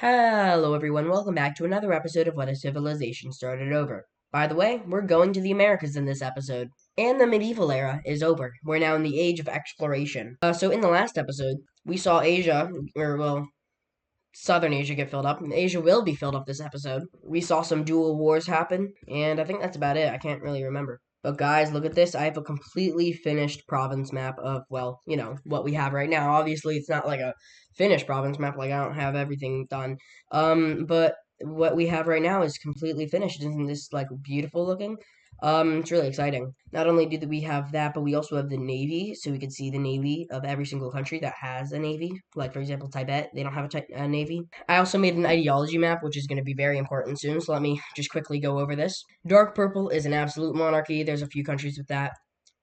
Hello everyone, welcome back to another episode of What a Civilization Started Over. By the way, we're going to the Americas in this episode. And the medieval era is over. We're now in the age of exploration. So in the last episode, we saw Asia, Southern Asia get filled up. Asia will be filled up this episode. We saw some dual wars happen, and I think that's about it. I can't really remember. But guys, look at this. I have a completely finished province map of, what we have right now. Obviously, it's not like a finished province map, like I don't have everything done. But what we have right now is completely finished. Isn't this like beautiful looking? It's really exciting. Not only do we have that, but we also have the navy, so we can see the navy of every single country that has a navy. Like for example, Tibet, they don't have a navy. I also made an ideology map, which is going to be very important soon. So let me just quickly go over this. Dark purple is an absolute monarchy. There's a few countries with that.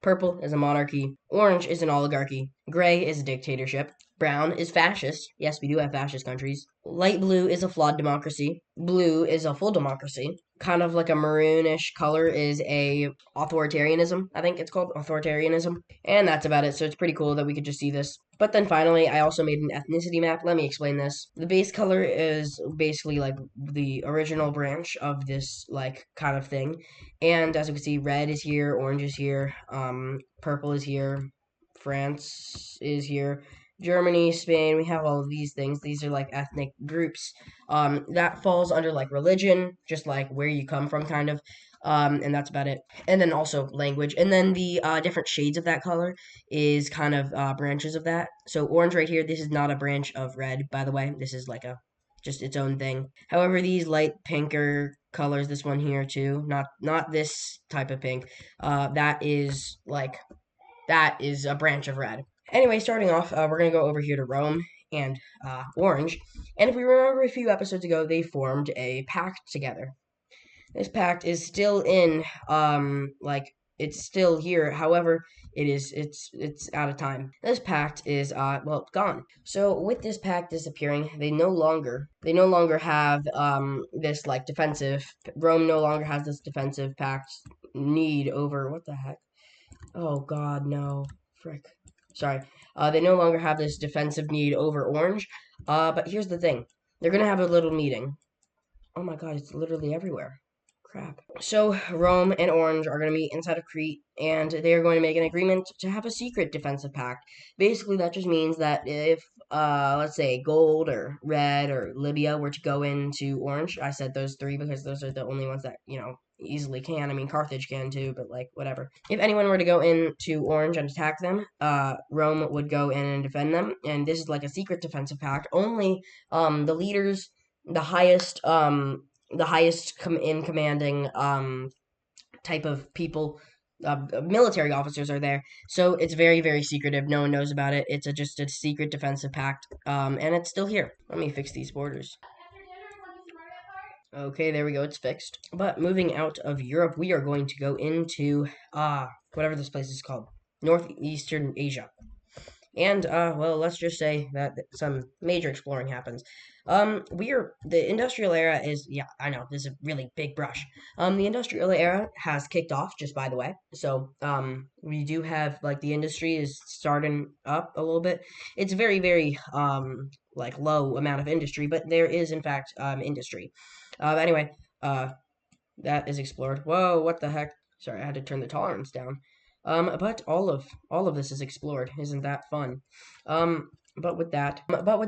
Purple is a monarchy. Orange is an oligarchy. Gray is a dictatorship. Brown is fascist. Yes, we do have fascist countries. Light blue is a flawed democracy. Blue is a full democracy. Kind of like a maroonish color is a authoritarianism. I think it's called authoritarianism. And that's about it. So it's pretty cool that we could just see this. But then finally, I also made an ethnicity map. Let me explain this. The base color is basically like the original branch of this like kind of thing. And as you can see, red is here, orange is here, purple is here, France is here, Germany, Spain, we have all of these things. These are like ethnic groups. That falls under like religion, just like where you come from, kind of. And that's about it. And then also language. And then the different shades of that color is kind of branches of that. So orange right here, this is not a branch of red, by the way. This is like a just its own thing. However, these light pinker colors, this one here too, not this type of pink. That is a branch of red. Anyway, starting off, we're gonna go over here to Rome and Orange. And if we remember a few episodes ago, they formed a pact together. This pact is still in, it's still here. However, it's out of time. This pact is gone. So with this pact disappearing, they no longer have this like defensive. Rome no longer has this defensive pact need over what the heck. Oh God, no, frick. Sorry. They no longer have this defensive need over Orange. But here's the thing: they're gonna have a little meeting. Oh my God, it's literally everywhere. Crap. So Rome and Orange are going to meet inside of Crete, and they are going to make an agreement to have a secret defensive pact. Basically, that just means that if, let's say, Gold or Red or Libya were to go into Orange, I said those three because those are the only ones that easily can. I mean, Carthage can too, but like whatever. If anyone were to go into Orange and attack them, Rome would go in and defend them, and this is like a secret defensive pact. Only the leaders, the highest in commanding type of people, military officers are there. So it's very, very secretive. No one knows about it. It's just a secret defensive pact, and it's still here. Let me fix these borders. Okay, there we go. It's fixed. But moving out of Europe, we are going to go into whatever this place is called, Northeastern Asia. And let's just say that some major exploring happens. The industrial era is, yeah, I know this is a really big brush. The industrial era has kicked off, just by the way. So we do have like the industry is starting up a little bit. It's very, very like low amount of industry, but there is in fact industry. Anyway, that is explored. Whoa, what the heck? Sorry, I had to turn the tolerance down. But all of this is explored. Isn't that fun? But with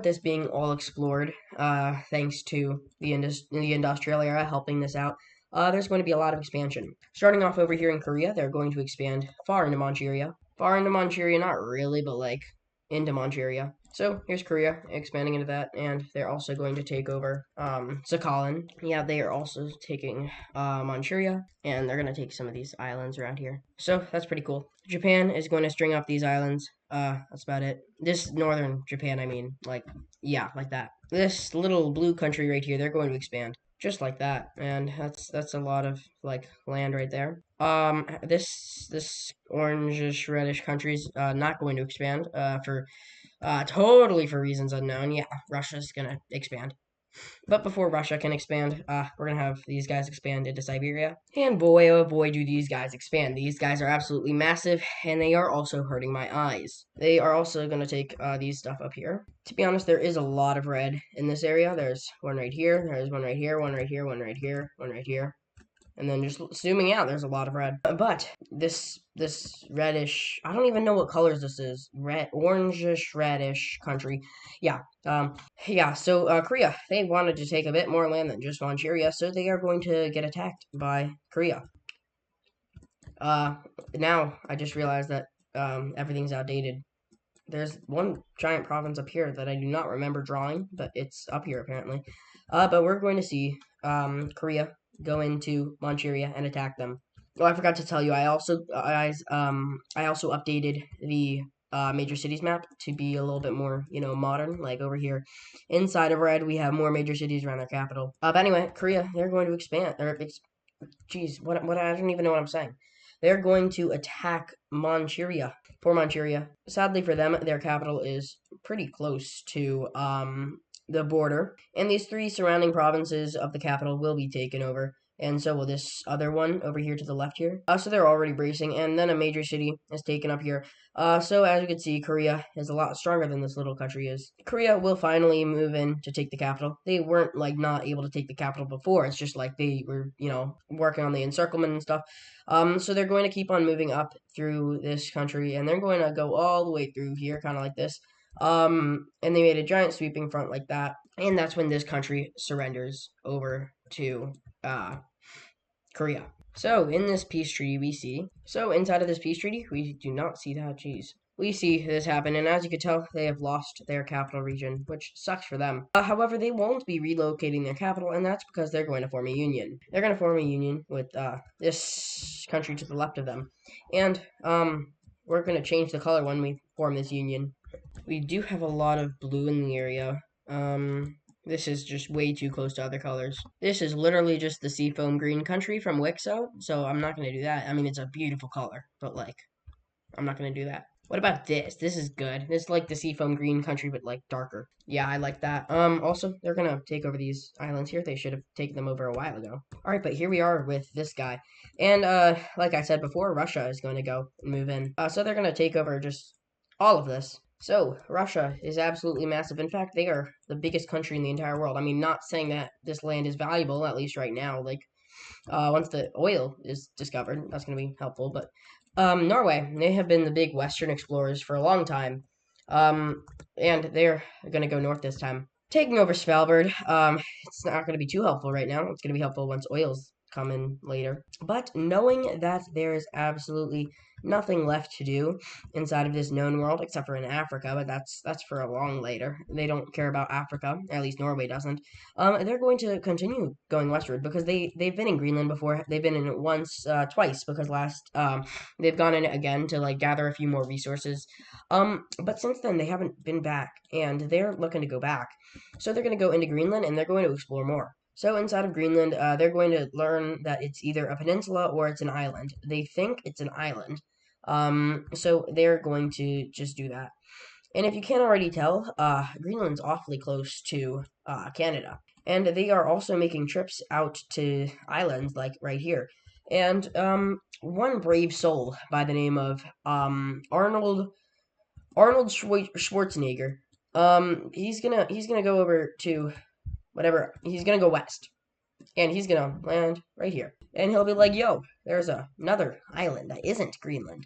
this being all explored, thanks to the industrial era helping this out, there's going to be a lot of expansion. Starting off over here in Korea, they're going to expand far into Manchuria. Far into Manchuria, not really, but like into Manchuria. So here's Korea expanding into that, and they're also going to take over Sakhalin. Yeah, they are also taking Manchuria, and they're going to take some of these islands around here. So that's pretty cool. Japan is going to string up these islands. That's about it. This northern Japan, I mean, like, yeah, like that. This little blue country right here, they're going to expand. Just like that, and that's a lot of like land right there. This orangish reddish country's not going to expand for totally for reasons unknown. Yeah, Russia's gonna expand. But before Russia can expand, we're gonna have these guys expand into Siberia. And boy, oh boy, do these guys expand. These guys are absolutely massive, and they are also hurting my eyes. They are also gonna take these stuff up here. To be honest, there is a lot of red in this area. There's one right here, there's one right here, one right here, one right here, one right here. And then just zooming out, there's a lot of red. But this reddish, I don't even know what colors this is. Red, orangish, reddish country. Yeah. Yeah. So Korea, they wanted to take a bit more land than just Manchuria, so they are going to get attacked by Korea. Now I just realized that everything's outdated. There's one giant province up here that I do not remember drawing, but it's up here apparently. But we're going to see Korea go into Manchuria and attack them. Oh, I forgot to tell you. I also updated the major cities map to be a little bit more, modern. Like over here, inside of red, we have more major cities around their capital. But anyway, Korea, they're going to expand. Geez, what I don't even know what I'm saying. They're going to attack Manchuria. Poor Manchuria. Sadly for them, their capital is pretty close to the border, and these three surrounding provinces of the capital will be taken over. And so will this other one over here to the left here. So they're already bracing, and then a major city is taken up here. So as you can see, Korea is a lot stronger than this little country is. Korea will finally move in to take the capital. They weren't like not able to take the capital before. It's just like they were, working on the encirclement and stuff. So they're going to keep on moving up through this country, and they're going to go all the way through here, kind of like this. And they made a giant sweeping front like that, and that's when this country surrenders over to Korea. So in this peace treaty, inside of this peace treaty, we do not see that. Geez. We see this happen, and as you can tell, they have lost their capital region, which sucks for them. However, they won't be relocating their capital, and that's because they're going to form a union. They're going to form a union with this country to the left of them, and we're going to change the color when we form this union. We do have a lot of blue in the area. This is just way too close to other colors. This is literally just the seafoam green country from WICSO, so I'm not going to do that. I mean, it's a beautiful color, but, I'm not going to do that. What about this? This is good. This is like the seafoam green country, but, darker. Yeah, I like that. Also, they're going to take over these islands here. They should have taken them over a while ago. Alright, but here we are with this guy. And, like I said before, Russia is going to go and move in. So they're going to take over just all of this. So, Russia is absolutely massive. In fact, they are the biggest country in the entire world. I mean, not saying that this land is valuable, at least right now. Once the oil is discovered, that's going to be helpful. But, Norway, they have been the big Western explorers for a long time. And they're going to go north this time. Taking over Svalbard, it's not going to be too helpful right now. It's going to be helpful once oil's come in later. But knowing that there is absolutely nothing left to do inside of this known world except for in Africa, but that's for a long later. They don't care about Africa, at least Norway doesn't. They're going to continue going westward because they've been in Greenland before. They've been in it twice because they've gone in it again to gather a few more resources. But since then they haven't been back, and they're looking to go back. So they're going to go into Greenland and they're going to explore more. So inside of Greenland, they're going to learn that it's either a peninsula or it's an island. They think it's an island. So they're going to just do that. And if you can't already tell, Greenland's awfully close to Canada. And they are also making trips out to islands like right here. And one brave soul by the name of Arnold Schwarzenegger. He's gonna go over to whatever. He's gonna go west, and he's gonna land right here, and he'll be like, "Yo, there's another island that isn't Greenland."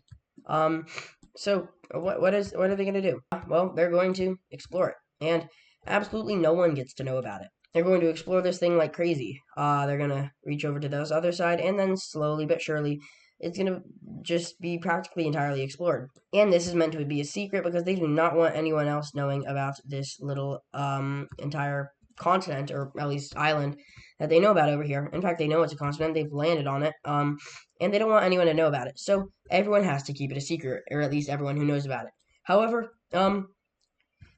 So what are they gonna do? Well, they're going to explore it, and absolutely no one gets to know about it. They're going to explore this thing like crazy. They're gonna reach over to this other side, and then slowly but surely, it's gonna just be practically entirely explored. And this is meant to be a secret because they do not want anyone else knowing about this little entire continent, or at least island, that they know about over here. In fact, they know it's a continent. They've landed on it. And they don't want anyone to know about it. So everyone has to keep it a secret, or at least everyone who knows about it. However, the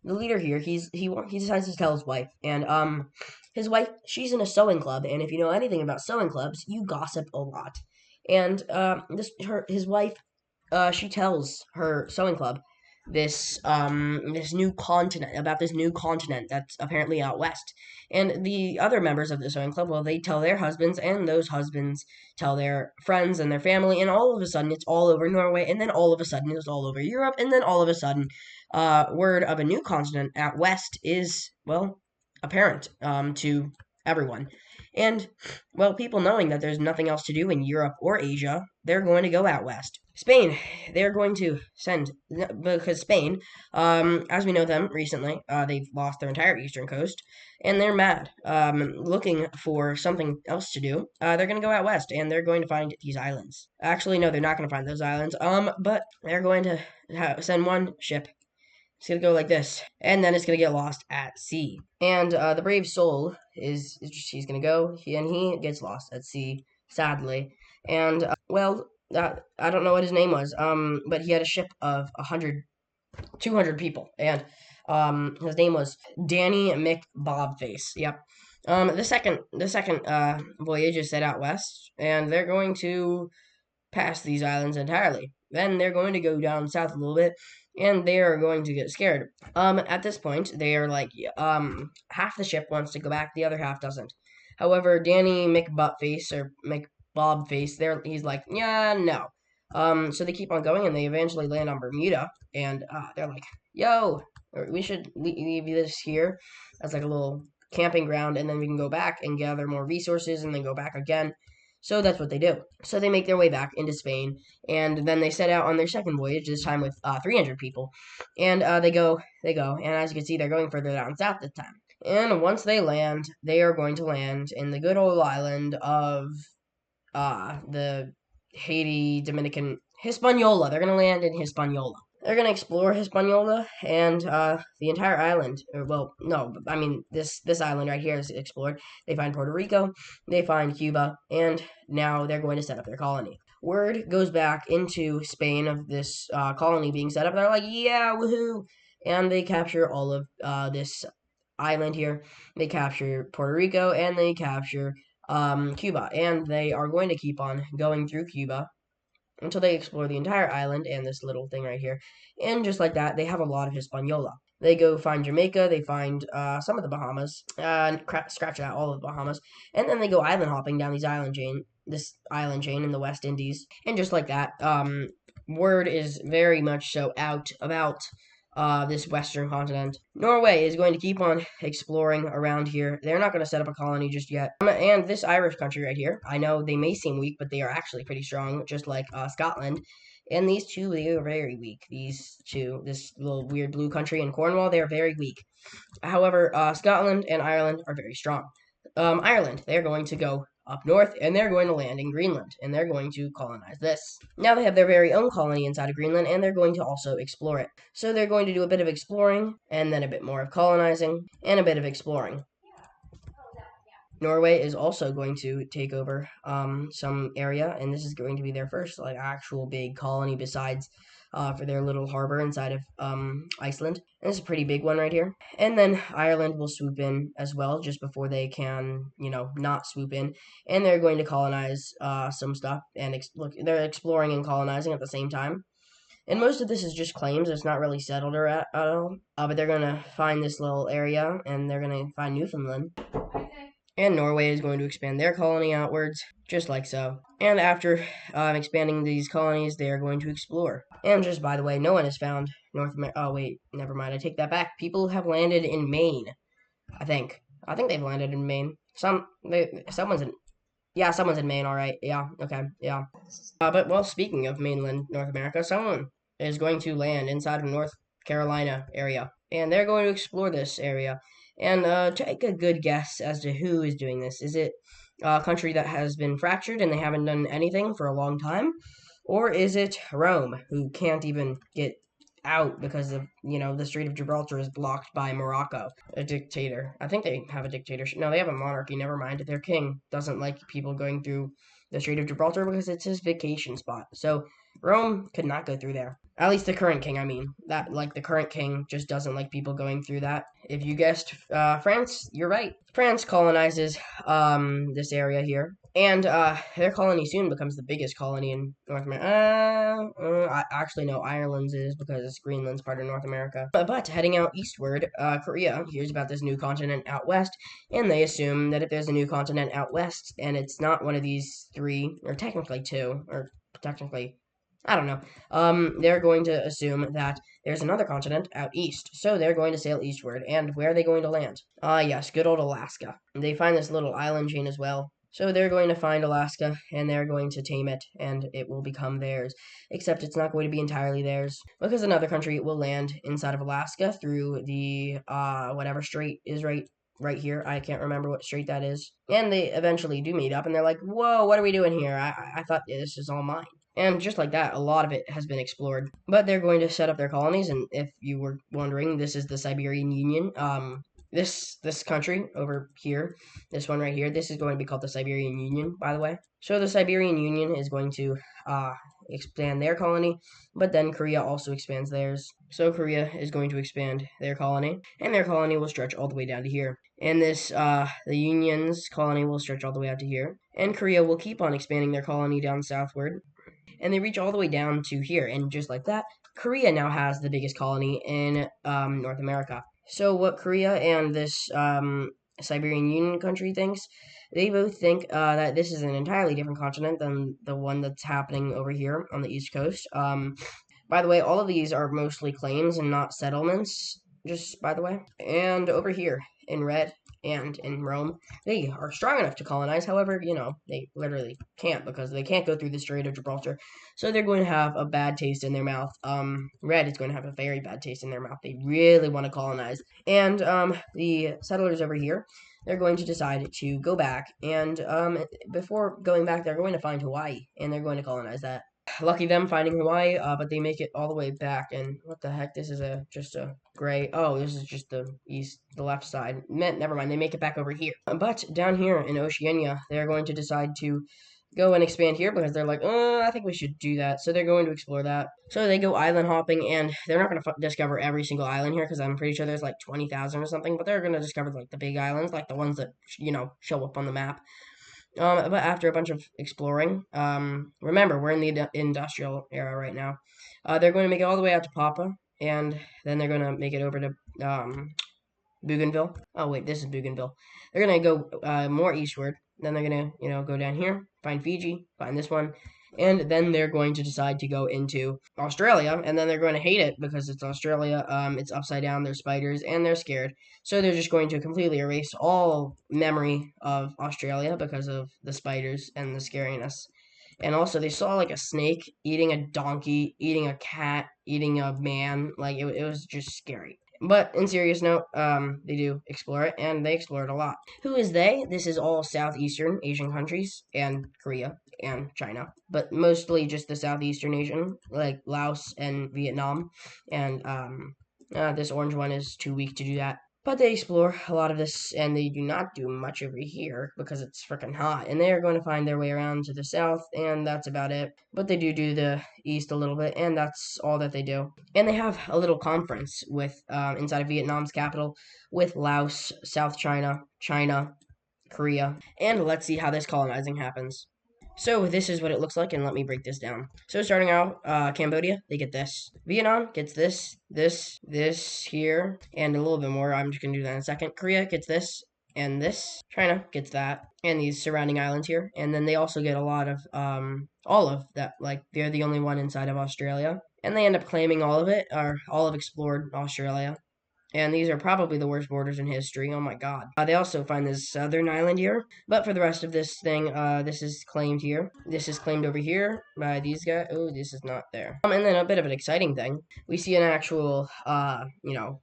leader here, he decides to tell his wife, and his wife, she's in a sewing club, and if you know anything about sewing clubs, you gossip a lot. And his wife, she tells her sewing club this new continent that's apparently out west. And the other members of the sewing club, well, they tell their husbands, and those husbands tell their friends and their family, and all of a sudden it's all over Norway, and then all of a sudden it's all over Europe, and then all of a sudden, word of a new continent out west is, well, apparent to everyone. And, well, people knowing that there's nothing else to do in Europe or Asia, they're going to go out west. Spain, they're going to send, because Spain, as we know them recently, they've lost their entire eastern coast, and they're mad, looking for something else to do. They're going to go out west, and they're going to find these islands. Actually, no, they're not going to find those islands, but they're going to send one ship. It's gonna go like this, and then it's gonna get lost at sea. And the brave soul he's gonna go, and he gets lost at sea, sadly. And well, I don't know what his name was, but he had a ship of 200 people, and his name was Danny McBobface. Yep. The second voyage is set out west, and they're going to pass these islands entirely. Then they're going to go down south a little bit, and they are going to get scared. At this point, they are like, half the ship wants to go back, the other half doesn't. However, Danny McButtface or McBobface, he's like, yeah, no. So they keep on going, and they eventually land on Bermuda, and they're like, yo, we should leave this here as like a little camping ground, and then we can go back and gather more resources, and then go back again. So that's what they do. So they make their way back into Spain, and then they set out on their second voyage, this time with 300 people. And they go, and as you can see, they're going further down south this time. And once they land, they are going to land in the good old island of the Haiti, Dominican, Hispaniola. They're going to land in Hispaniola. They're going to explore Hispaniola and the entire island. Well, no, I mean, this island right here is explored. They find Puerto Rico, they find Cuba, and now they're going to set up their colony. Word goes back into Spain of this colony being set up. They're like, yeah, woohoo! And they capture all of this island here. They capture Puerto Rico, and they capture Cuba. And they are going to keep on going through Cuba until they explore the entire island and this little thing right here. And just like that, they have a lot of Hispaniola. They go find Jamaica, they find some of the Bahamas, scratch out all of the Bahamas, and then they go island hopping down this island chain in the West Indies. And just like that, word is very much so out about this western continent. Norway is going to keep on exploring around here. They're not going to set up a colony just yet. And this Irish country right here, I know they may seem weak, but they are actually pretty strong, just like Scotland. And these two, they are very weak. These two, this little weird blue country and Cornwall, they are very weak. However, Scotland and Ireland are very strong. Ireland, they're going to go up north, and they're going to land in Greenland, and they're going to colonize this. Now they have their very own colony inside of Greenland, and they're going to also explore it. So they're going to do a bit of exploring, and then a bit more of colonizing, and a bit of exploring. Norway is also going to take over some area, and this is going to be their first like actual big colony besides for their little harbor inside of Iceland. And this is a pretty big one right here. And then Ireland will swoop in as well just before they can, not swoop in. And they're going to colonize some stuff, and look, they're exploring and colonizing at the same time. And most of this is just claims. It's not really settled or at all. But they're going to find this little area, and they're going to find Newfoundland. And Norway is going to expand their colony outwards, just like so. And after expanding these colonies, they are going to explore. And just by the way, no one has found North America. Oh, wait, never mind. I take that back. People have landed in Maine, I think. I think they've landed in Maine. Someone's in Maine, all right. Yeah, okay, yeah. But, well, speaking of mainland North America, someone is going to land inside of North Carolina area. And they're going to explore this area. And take a good guess as to who is doing this. Is it a country that has been fractured and they haven't done anything for a long time? Or is it Rome, who can't even get out because of, the Strait of Gibraltar is blocked by Morocco, a dictator. I think they have a dictatorship. No, they have a monarchy, never mind. Their king doesn't like people going through the Strait of Gibraltar because it's his vacation spot. So Rome could not go through there. At least the current king, I mean. That, like, the current king just doesn't like people going through that. If you guessed France, you're right. France colonizes this area here. And their colony soon becomes the biggest colony in North America. Actually, no, Ireland's is because Greenland's part of North America. But heading out eastward, Korea hears about this new continent out west, and they assume that if there's a new continent out west, and it's not one of these three, or technically two, or technically, I don't know, they're going to assume that there's another continent out east, so they're going to sail eastward. And where are they going to land? Yes, good old Alaska. They find this little island chain as well. So they're going to find Alaska, and they're going to tame it, and it will become theirs. Except it's not going to be entirely theirs, because another country will land inside of Alaska through the, whatever strait is right here. I can't remember what strait that is. And they eventually do meet up, and they're like, whoa, what are we doing here? I thought this is all mine. And just like that, a lot of it has been explored. But they're going to set up their colonies, and if you were wondering, this is the Siberian Union. This country over here, this one right here, this is going to be called the Siberian Union, by the way. So the Siberian Union is going to expand their colony, but then Korea also expands theirs. So Korea is going to expand their colony, and their colony will stretch all the way down to here. And this, the Union's colony will stretch all the way out to here. And Korea will keep on expanding their colony down southward, and they reach all the way down to here. And just like that, Korea now has the biggest colony in North America. So what Korea and this Siberian Union country thinks, they both think that this is an entirely different continent than the one that's happening over here on the East Coast. By the way, all of these are mostly claims and not settlements, just by the way. And over here in red and in Rome, they are strong enough to colonize. However, you know, they literally can't because they can't go through the Strait of Gibraltar. So they're going to have a bad taste in their mouth. Red is going to have a very bad taste in their mouth. They really want to colonize. And the settlers over here, they're going to decide to go back. And before going back, they're going to find Hawaii, and they're going to colonize that. Lucky them finding Hawaii, but they make it all the way back. And what the heck? This is just a gray. Oh, this is just the left side. Never mind. They make it back over here. But down here in Oceania, they're going to decide to go and expand here because they're like, I think we should do that. So they're going to explore that. So they go island hopping, and they're not going to discover every single island here because I'm pretty sure there's like 20,000 or something. But they're going to discover like the big islands, like the ones that show up on the map. But after a bunch of exploring, remember, we're in the industrial era right now. They're going to make it all the way out to Papa, and then they're going to make it over to Bougainville. Oh, wait, this is Bougainville. They're going to go more eastward. Then they're going to, go down here, find Fiji, find this one. And then they're going to decide to go into Australia, and then they're going to hate it because it's Australia. It's upside down, there's spiders, and they're scared. So they're just going to completely erase all memory of Australia because of the spiders and the scariness. And also, they saw like a snake eating a donkey, eating a cat, eating a man. Like it was just scary. But in serious note, they do explore it, and they explore it a lot. Who is they? This is all Southeastern Asian countries, and Korea, and China. But mostly just the Southeastern Asian, like Laos and Vietnam. And this orange one is too weak to do that. But they explore a lot of this, and they do not do much over here because it's freaking hot. And they are going to find their way around to the south, and that's about it. But they do the east a little bit, and that's all that they do. And they have a little conference with inside of Vietnam's capital with Laos, South China, China, Korea. And let's see how this colonizing happens. So this is what it looks like, and let me break this down. So starting out, Cambodia, they get this. Vietnam gets this here, and a little bit more. I'm just going to do that in a second. Korea gets this, and this. China gets that, and these surrounding islands here. And then they also get a lot of, all of that. Like, they're the only one inside of Australia. And they end up claiming all of it, or all of explored Australia. And these are probably the worst borders in history. Oh my god. They also find this southern island here. But for the rest of this thing, this is claimed here. This is claimed over here by these guys. Oh, this is not there. And then a bit of an exciting thing. We see an actual,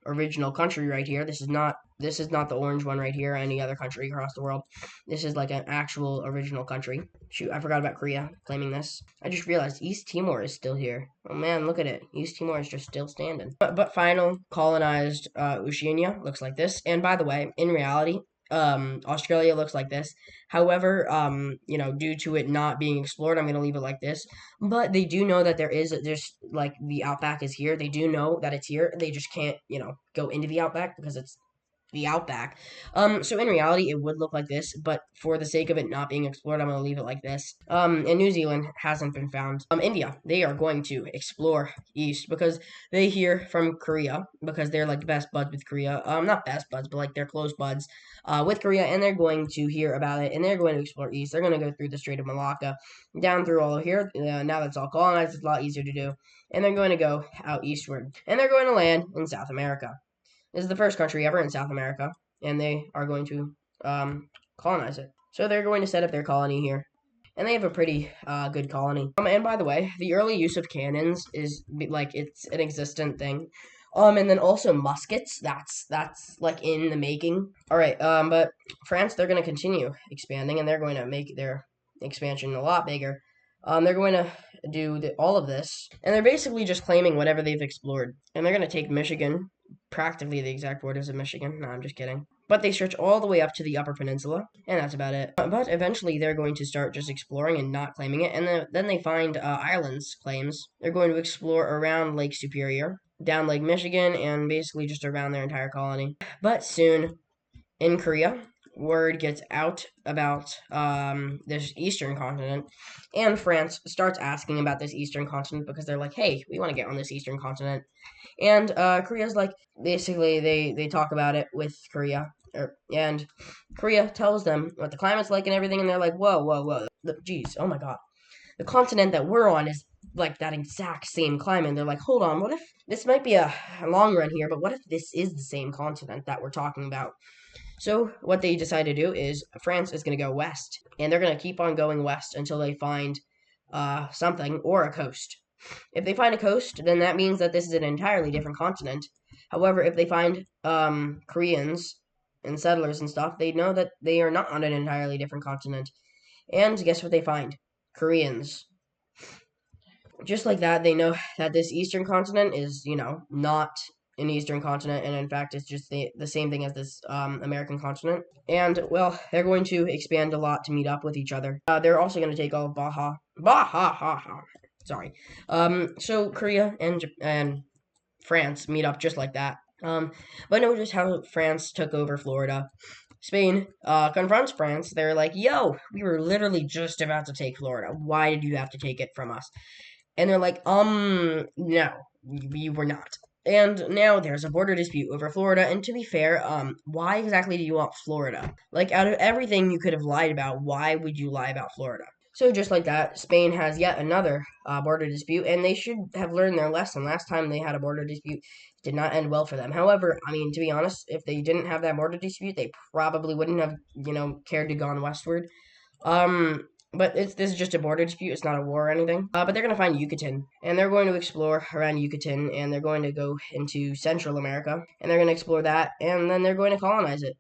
original country right here. This is not the orange one right here, any other country across the world. This is like an actual original country. Shoot, I forgot about Korea claiming this. I just realized East Timor is still here. Oh man, look at it. East Timor is just still standing. But final colonized Oceania looks like this. And by the way, in reality, Australia looks like this. However, due to it not being explored, I'm gonna leave it like this. But they do know that there's like the outback is here. They do know that it's here. They just can't, go into the outback because it's the outback. So in reality, it would look like this, but for the sake of it not being explored, I'm gonna leave it like this. And New Zealand hasn't been found. India, they are going to explore east because they hear from Korea because they're like best buds with Korea. Not best buds, but like they're close buds, with Korea, and they're going to hear about it, and they're going to explore east. They're going to go through the Strait of Malacca, down through all of here. Now that's all colonized, it's a lot easier to do, and they're going to go out eastward, and they're going to land in South America. This is the first country ever in South America, and they are going to colonize it. So they're going to set up their colony here, and they have a pretty good colony. And by the way, the early use of cannons is like it's an existent thing. And then also muskets. That's like in the making. All right. But France, they're going to continue expanding, and they're going to make their expansion a lot bigger. They're going to do all of this, and they're basically just claiming whatever they've explored. And they're going to take Michigan, practically the exact borders of Michigan. No, I'm just kidding. But they stretch all the way up to the Upper Peninsula, and that's about it. But eventually, they're going to start just exploring and not claiming it, and then they find Ireland's claims. They're going to explore around Lake Superior, down Lake Michigan, and basically just around their entire colony. But soon, in Korea, word gets out about this eastern continent, and France starts asking about this eastern continent because they're like, hey, we want to get on this eastern continent. And Korea's like, basically, they talk about it with Korea, and Korea tells them what the climate's like and everything, and they're like, whoa, whoa, whoa, geez, oh my god. The continent that we're on is like that exact same climate. And they're like, hold on, what if this might be a long run here, but what if this is the same continent that we're talking about? So what they decide to do is France is going to go west, and they're going to keep on going west until they find something or a coast. If they find a coast, then that means that this is an entirely different continent. However, if they find Koreans and settlers and stuff, they know that they are not on an entirely different continent. And guess what they find? Koreans. Just like that, they know that this eastern continent is, not an eastern continent, and in fact, it's just the same thing as this American continent. And, well, they're going to expand a lot to meet up with each other. They're also going to take all of Baja. Sorry. So Korea and France meet up just like that. But notice how France took over Florida. Spain confronts France. They're like, yo, we were literally just about to take Florida. Why did you have to take it from us? And they're like, no, we were not. And now there's a border dispute over Florida. And to be fair, why exactly do you want Florida? Like, out of everything you could have lied about, why would you lie about Florida? So just like that, Spain has yet another border dispute, and they should have learned their lesson. Last time they had a border dispute, it did not end well for them. However, I mean, to be honest, if they didn't have that border dispute, they probably wouldn't have, cared to gone westward. But this is just a border dispute. It's not a war or anything. But they're going to find Yucatan, and they're going to explore around Yucatan, and they're going to go into Central America, and they're going to explore that, and then they're going to colonize it.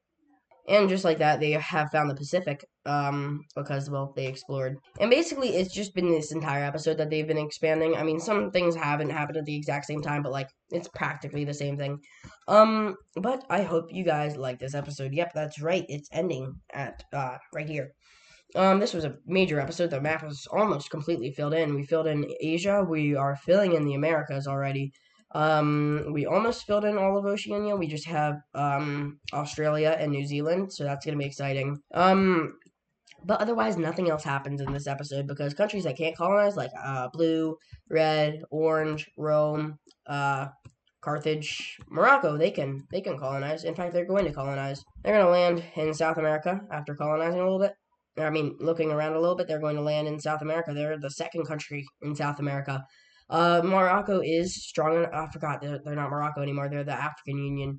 And just like that, they have found the Pacific, because, well, they explored. And basically, it's just been this entire episode that they've been expanding. I mean, some things haven't happened at the exact same time, but, like, it's practically the same thing. But I hope you guys like this episode. Yep, that's right. It's ending at, right here. This was a major episode. The map was almost completely filled in. We filled in Asia. We are filling in the Americas already. We almost filled in all of Oceania. We just have, Australia and New Zealand, so that's gonna be exciting. But otherwise, nothing else happens in this episode because countries that can't colonize, like, blue, red, orange, Rome, Carthage, Morocco, they can colonize. In fact, they're going to colonize. They're gonna land in South America after colonizing a little bit. I mean, looking around a little bit, they're going to land in South America. They're the second country in South America. Morocco is strong enough. I forgot, they're not Morocco anymore. They're the African Union.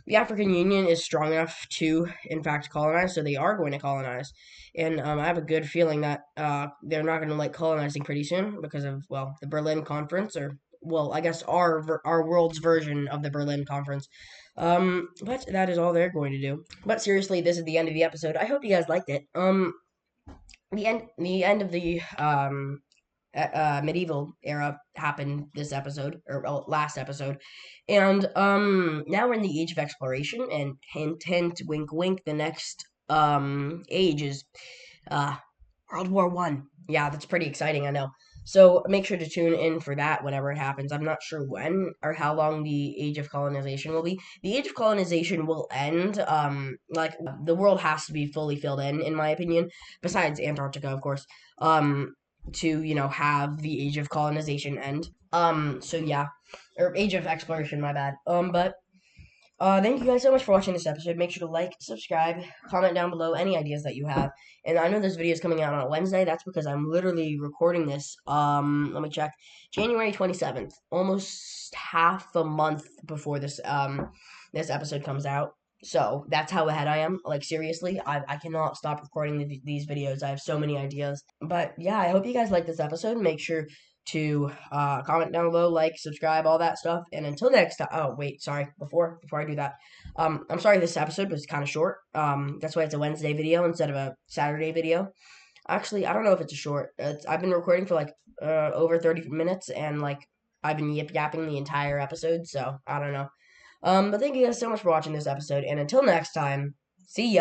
The African Union is strong enough to, in fact, colonize, so they are going to colonize. And I have a good feeling that they're not going to like colonizing pretty soon because of, well, the Berlin Conference, or, well, I guess our world's version of the Berlin Conference. But that is all they're going to do. But seriously, this is the end of the episode. I hope you guys liked it. The end of the medieval era happened this episode, or well, last episode. And now we're in the age of exploration, and hint hint, wink wink, the next age is uh World War I. Yeah, that's pretty exciting, I know. So make sure to tune in for that whenever it happens. I'm not sure when or how long the age of colonization will be. The age of colonization will end. Like the world has to be fully filled in my opinion. Besides Antarctica, of course. To have the age of colonization end. So yeah, or age of exploration. My bad. But thank you guys so much for watching this episode. Make sure to like, subscribe, comment down below any ideas that you have. And I know this video is coming out on Wednesday. That's because I'm literally recording this. Let me check. January 27th, almost half a month before this episode comes out. So that's how ahead I am. Like seriously, I cannot stop recording these videos. I have so many ideas. But yeah, I hope you guys like this episode. Make sure to comment down below, like, subscribe, all that stuff. And until next time. Oh wait, sorry. Before I do that, I'm sorry this episode was kind of short. That's why it's a Wednesday video instead of a Saturday video. Actually, I don't know if it's a short. I've been recording for like over 30 minutes, and like I've been yip yapping the entire episode, so I don't know. But thank you guys so much for watching this episode, and until next time, see ya.